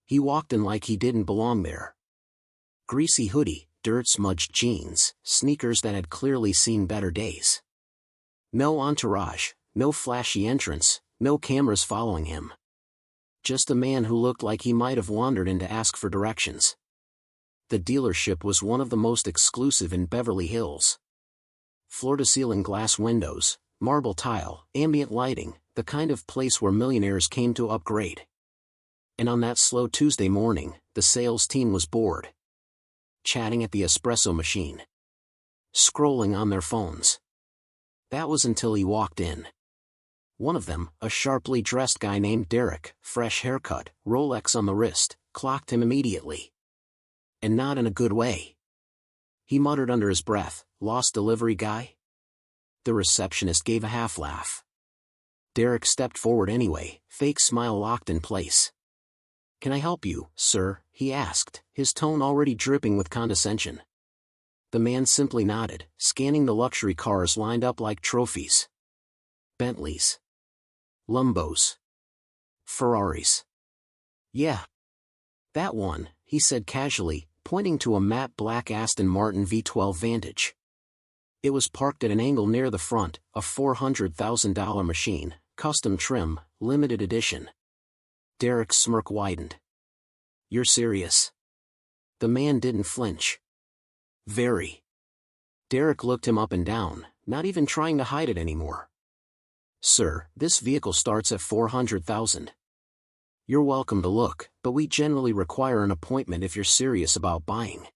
He walked in like he didn't belong there. Greasy hoodie, dirt-smudged jeans, sneakers that had clearly seen better days. No entourage, no flashy entrance, no cameras following him. Just a man who looked like he might have wandered in to ask for directions. The dealership was one of the most exclusive in Beverly Hills. Floor-to-ceiling glass windows, marble tile, ambient lighting, the kind of place where millionaires came to upgrade. And on that slow Tuesday morning, the sales team was bored. Chatting at the espresso machine. Scrolling on their phones. That was until he walked in. One of them, a sharply dressed guy named Derek, fresh haircut, Rolex on the wrist, clocked him immediately. And not in a good way. He muttered under his breath, "Lost delivery guy?" The receptionist gave a half-laugh. Derek stepped forward anyway, fake smile locked in place. "Can I help you, sir?" he asked, his tone already dripping with condescension. The man simply nodded, scanning the luxury cars lined up like trophies. Bentleys. Lambos. Ferraris. "Yeah. That one," he said casually, pointing to a matte black Aston Martin V12 Vantage. It was parked at an angle near the front, a $400,000 machine, custom trim, limited edition. Derek's smirk widened. "You're serious?" The man didn't flinch. "Very." Derek looked him up and down, not even trying to hide it anymore. "Sir, this vehicle starts at $400,000. You're welcome to look, but we generally require an appointment if you're serious about buying."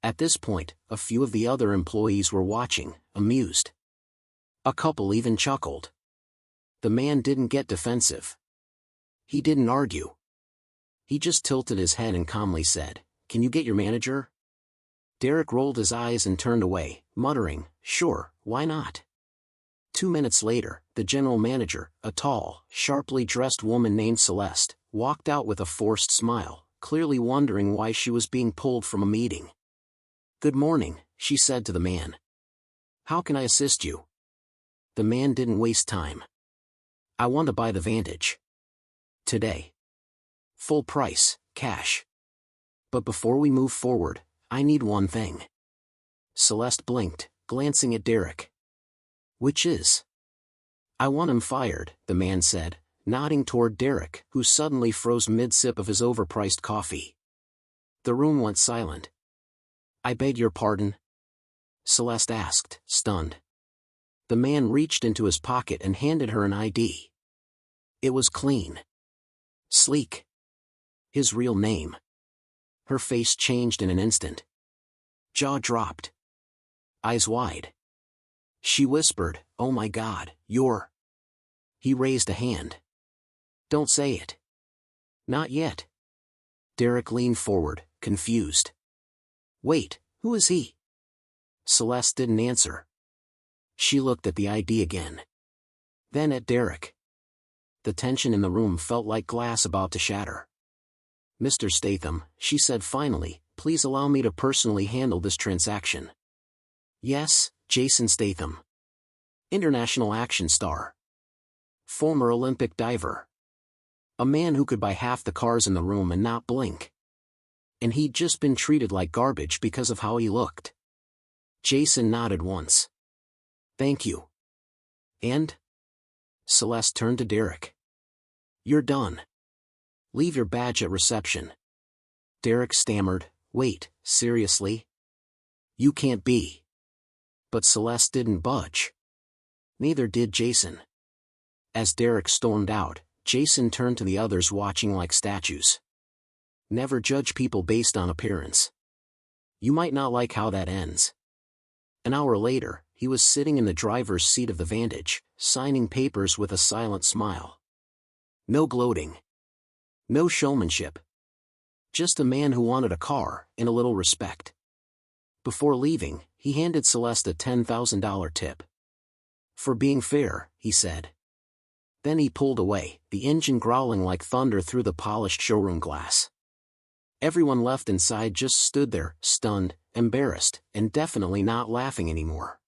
At this point, a few of the other employees were watching, amused. A couple even chuckled. The man didn't get defensive. He didn't argue. He just tilted his head and calmly said, "Can you get your manager?" Derek rolled his eyes and turned away, muttering, "Sure, why not?" 2 minutes later, the general manager, a tall, sharply dressed woman named Celeste, walked out with a forced smile, clearly wondering why she was being pulled from a meeting. "Good morning," she said to the man. "How can I assist you?" The man didn't waste time. "I want to buy the Vantage. Today. Full price, cash. But before we move forward, I need one thing." Celeste blinked, glancing at Derek. "Which is?" "I want him fired," the man said, nodding toward Derek, who suddenly froze mid-sip of his overpriced coffee. The room went silent. "I beg your pardon?" Celeste asked, stunned. The man reached into his pocket and handed her an ID. It was clean. Sleek. His real name. Her face changed in an instant. Jaw dropped. Eyes wide. She whispered, "Oh my God, you're..." He raised a hand. "Don't say it." "Not yet." Derek leaned forward, confused. "Wait, who is he?" Celeste didn't answer. She looked at the ID again. Then at Derek. The tension in the room felt like glass about to shatter. "Mr. Statham," she said finally, "please allow me to personally handle this transaction." "Yes, Jason Statham. International action star. Former Olympic diver. A man who could buy half the cars in the room and not blink. And he'd just been treated like garbage because of how he looked." Jason nodded once. "Thank you." "And?" Celeste turned to Derek. "You're done. Leave your badge at reception." Derek stammered, "Wait, seriously? You can't be." But Celeste didn't budge. Neither did Jason. As Derek stormed out, Jason turned to the others watching like statues. Never judge people based on appearance. You might not like how that ends. An hour later, he was sitting in the driver's seat of the Vantage, signing papers with a silent smile. No gloating. No showmanship. Just a man who wanted a car, and a little respect. Before leaving, he handed Celeste a $10,000 tip. "For being fair," he said. Then he pulled away, the engine growling like thunder through the polished showroom glass. Everyone left inside just stood there, stunned, embarrassed, and definitely not laughing anymore.